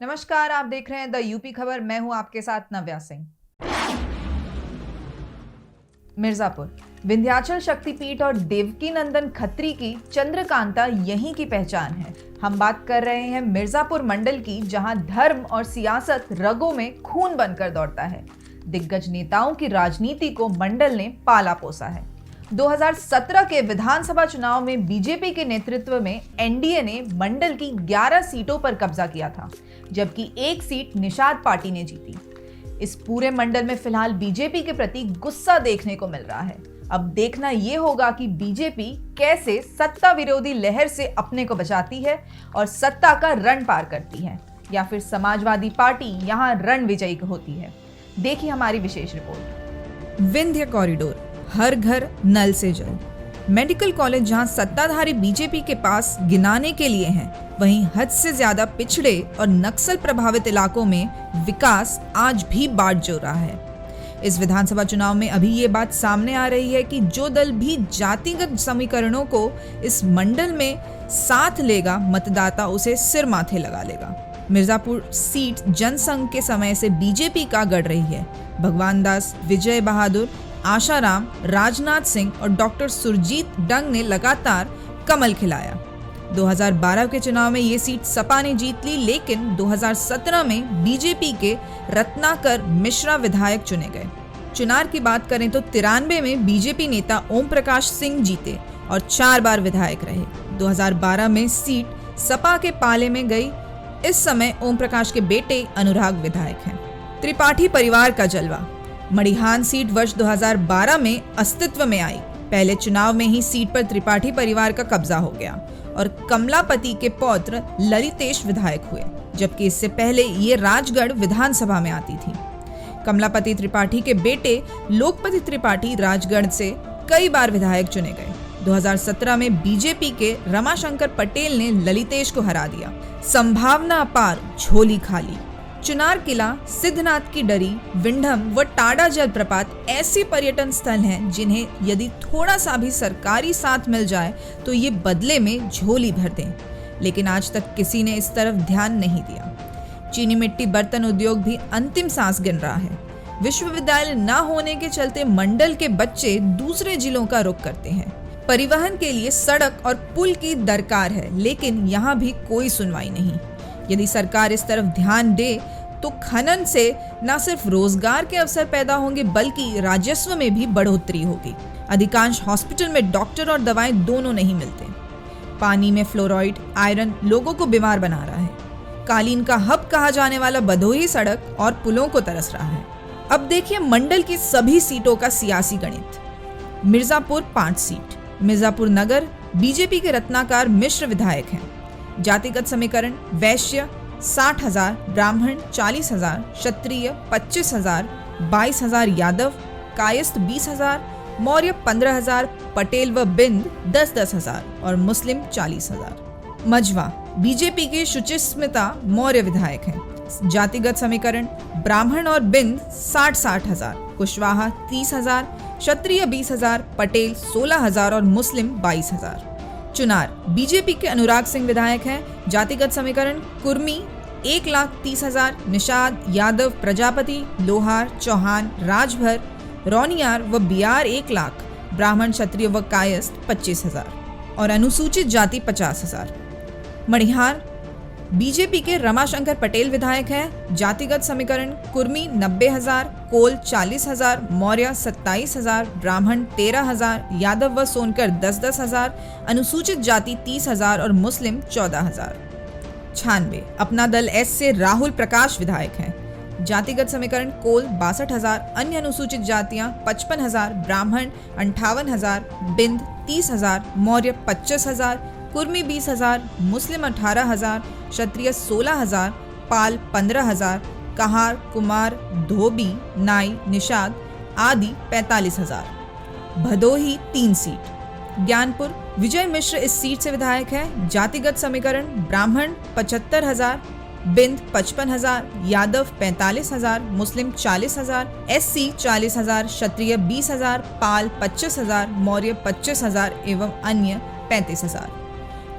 नमस्कार, आप देख रहे हैं द यूपी खबर। मैं हूं आपके साथ नव्या सिंह। मिर्जापुर विंध्याचल शक्तिपीठ और देवकी नंदन खत्री की चंद्रकांता यहीं की पहचान है। हम बात कर रहे हैं मिर्जापुर मंडल की, जहां धर्म और सियासत रगों में खून बनकर दौड़ता है। दिग्गज नेताओं की राजनीति को मंडल ने पाला पोसा है। 2017 के विधानसभा चुनाव में बीजेपी के नेतृत्व में एनडीए ने मंडल की 11 सीटों पर कब्जा किया था, जबकि एक सीट निषाद पार्टी ने जीती। इस पूरे मंडल में फिलहाल बीजेपी के प्रति गुस्सा देखने को मिल रहा है। अब देखना यह होगा कि बीजेपी कैसे सत्ता विरोधी लहर से अपने को बचाती है और सत्ता का रण पार करती है, या फिर समाजवादी पार्टी यहां रण विजयी होती है। देखिए हमारी विशेष रिपोर्ट। विंध्य कॉरिडोर, हर घर नल से जल। मेडिकल कॉलेज जहां सत्ताधारी बीजेपी के पास गिनाने के लिए हैं, वहीं हद से ज्यादा पिछड़े और नक्सल प्रभावित इलाकों में विकास आज भी बाट जो रहा है। इस विधानसभा चुनाव में अभी ये बात सामने आ रही है कि जो दल भी जातिगत समीकरणों को इस मंडल में साथ लेगा, मतदाता उसे सिर माथे लगा लेगा। मिर्जापुर सीट जनसंघ के समय से बीजेपी का गढ़ रही है। भगवान दास, विजय बहादुर, आशाराम, राजनाथ सिंह और डॉक्टर सुरजीत डंग ने लगातार कमल खिलाया। 2012 के चुनाव में ये सीट सपा ने जीत ली, लेकिन 2017 में बीजेपी के रत्नाकर मिश्रा विधायक चुने गए। चुनाव की बात करें तो 93 में बीजेपी नेता ओम प्रकाश सिंह जीते और 4 बार विधायक रहे। 2012 में सीट सपा के पाले में गई। इस समय ओम प्रकाश के बेटे अनुराग विधायक हैं। त्रिपाठी परिवार का जलवा। मड़िहान सीट वर्ष 2012 में अस्तित्व में आई। पहले चुनाव में ही सीट पर त्रिपाठी परिवार का कब्जा हो गया और कमलापति के पौत्र ललितेश विधायक हुए, जबकि इससे पहले ये राजगढ़ विधानसभा में आती थी। कमलापति त्रिपाठी के बेटे लोकपति त्रिपाठी राजगढ़ से कई बार विधायक चुने गए। 2017 में बीजेपी के रमाशंकर पटेल ने ललितेश को हरा दिया। संभावना अपार, झोली खाली। चुनार किला, सिद्धनाथ की डरी, विंडम व टाडा जलप्रपात ऐसे पर्यटन स्थल हैं जिन्हें यदि थोड़ा सा भी सरकारी साथ मिल जाए तो ये बदले में झोली भर दें, लेकिन आज तक किसी ने इस तरफ ध्यान नहीं दिया। चीनी मिट्टी बर्तन उद्योग भी अंतिम सांस गिन रहा है। विश्वविद्यालय न होने के चलते मंडल के बच्चे दूसरे जिलों का रुख करते हैं। परिवहन के लिए सड़क और पुल की दरकार है, लेकिन यहाँ भी कोई सुनवाई नहीं। यदि सरकार इस तरफ ध्यान दे तो खनन से न सिर्फ रोजगार के अवसर पैदा होंगे, बल्कि राजस्व में भी बढ़ोतरी होगी। अधिकांश हॉस्पिटल में डॉक्टर और दवाएं दोनों नहीं मिलते। पानी में फ्लोराइड, आयरन लोगों को बीमार बना रहा है। कालीन का हब कहा जाने वाला भदोही सड़क और पुलों को तरस रहा है। अब देखिए मंडल की सभी सीटों का सियासी गणित। मिर्जापुर 5 सीट। मिर्जापुर नगर बीजेपी के रत्नाकर मिश्र विधायक हैं। जातिगत समीकरण: वैश्य 60,000, ब्राह्मण 40,000, क्षत्रिय 25,000, 22,000 यादव, कायस्थ 20,000, मौर्य 15,000, पटेल व बिंद 10,000 और मुस्लिम 40,000। मझवा बीजेपी के शुचिस्मिता मौर्य विधायक हैं। जातिगत समीकरण: ब्राह्मण और बिंद 60,000, कुशवाहा 30,000, क्षत्रिय 20,000, पटेल 16,000 और मुस्लिम 22,000। चुनार बीजेपी के अनुराग सिंह विधायक हैं। जातिगत समीकरण: कुर्मी 1,30,000, निषाद, यादव, प्रजापति, लोहार, चौहान, राजभर, रौनियार व बियार 1,00,000, ब्राह्मण, क्षत्रिय व कायस्थ 25,000 और अनुसूचित जाति 50,000। मड़िहार बीजेपी के रमाशंकर पटेल विधायक हैं। जातिगत समीकरण: कुर्मी 90,000, कोल 40,000, मौर्य 27,000, ब्राह्मण 13,000, यादव व सोनकर 10,000, अनुसूचित जाति 30,000 और मुस्लिम 14,000। 96 अपना दल एस से राहुल प्रकाश विधायक हैं। जातिगत समीकरण: कोल 62,000, अन्य अनुसूचित जातियां 55,000, ब्राह्मण 58,000, बिंद 30,000, मौर्य 25,000, कुर्मी 20,000, मुस्लिम 18,000, क्षत्रिय 16,000, पाल 15,000, कहार, कुमार, धोबी, नाई, निषाद आदि 45,000। भदोही 3 सीट। ज्ञानपुर विजय मिश्र इस सीट से विधायक है। जातिगत समीकरण: ब्राह्मण 75,000, बिंद 55,000, यादव 45,000, मुस्लिम 40,000, एससी 40,000, क्षत्रिय 20,000, पाल 25,000, मौर्य 25,000 एवं अन्य 35,000।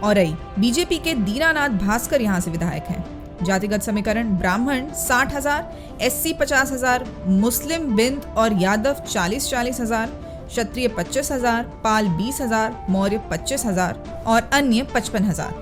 औरई बीजेपी के दीनानाथ भास्कर यहाँ से विधायक हैं। जातिगत समीकरण ब्राह्मण 60,000, SC 50,000, मुस्लिम बिंद और यादव 40,000, क्षत्रिय 25,000, पाल 20,000, मौर्य 25,000 और अन्य 55,000।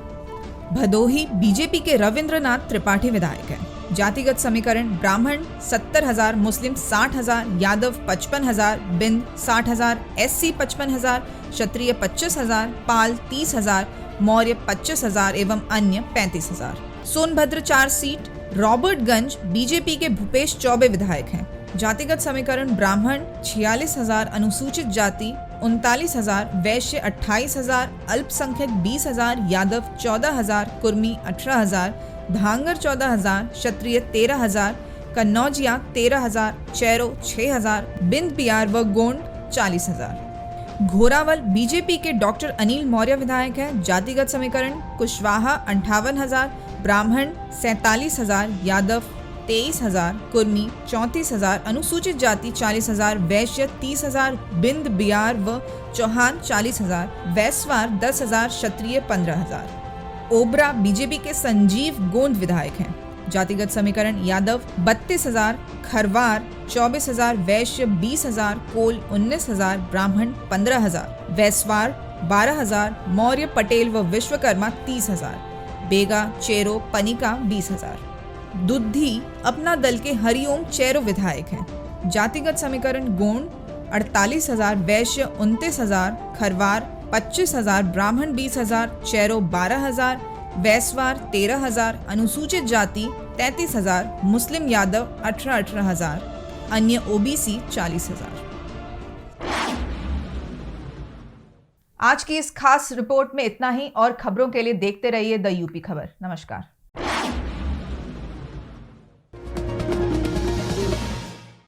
भदोही बीजेपी के रविंद्रनाथ त्रिपाठी विधायक हैं। जातिगत समीकरण ब्राह्मण 70,000, मुस्लिम 60,000, यादव 55,000, बिंद 60,000, SC 55,000, क्षत्रिय 25,000, पाल 30,000, मौर्य 25,000 एवं अन्य 35,000। सोनभद्र 4 सीट, रॉबर्टगंज बीजेपी के भूपेश चौबे विधायक हैं। जातिगत समीकरण ब्राह्मण 46,000, अनुसूचित जाति 39,000, वैश्य 28,000, अल्पसंख्यक 20,000, यादव 14,000, कुर्मी 18,000, धांगर 14,000, क्षत्रिय 13,000, कन्नौजिया 13,000, चैरो 6,000, बिंद बिहार व गोंड 40,000। घोरावल बीजेपी के डॉक्टर अनिल मौर्य विधायक हैं। जातिगत समीकरण कुशवाहा 58,000, ब्राह्मण 47,000, यादव 23,000, कुर्मी 34,000, अनुसूचित जाति 40,000, वैश्य 30,000, बिंद बिहार व चौहान 40,000, वैश्वार 10,000, क्षत्रिय 15,000। ओबरा बीजेपी के संजीव गोंद विधायक हैं। जातिगत समीकरण यादव 32,000, खरवार 24,000, वैश्य 20,000, कोल 19,000, ब्राह्मण 15,000, वैश्वार 12,000, मौर्य पटेल व विश्वकर्मा 30,000, बेगा चेरो पनिका 20,000। दुद्धि अपना दल के हरिओम चैरो विधायक हैं। जातिगत समीकरण गोंड 48,000, वैश्य 29,000, खरवार 25,000, ब्राह्मण 20,000, चैरो 12,000, वैश्वार 13,000, अनुसूचित जाति 33,000, मुस्लिम यादव 18,000, अन्य OBC 40,000। आज की इस खास रिपोर्ट में इतना ही और खबरों के लिए देखते रहिए द यूपी खबर। नमस्कार।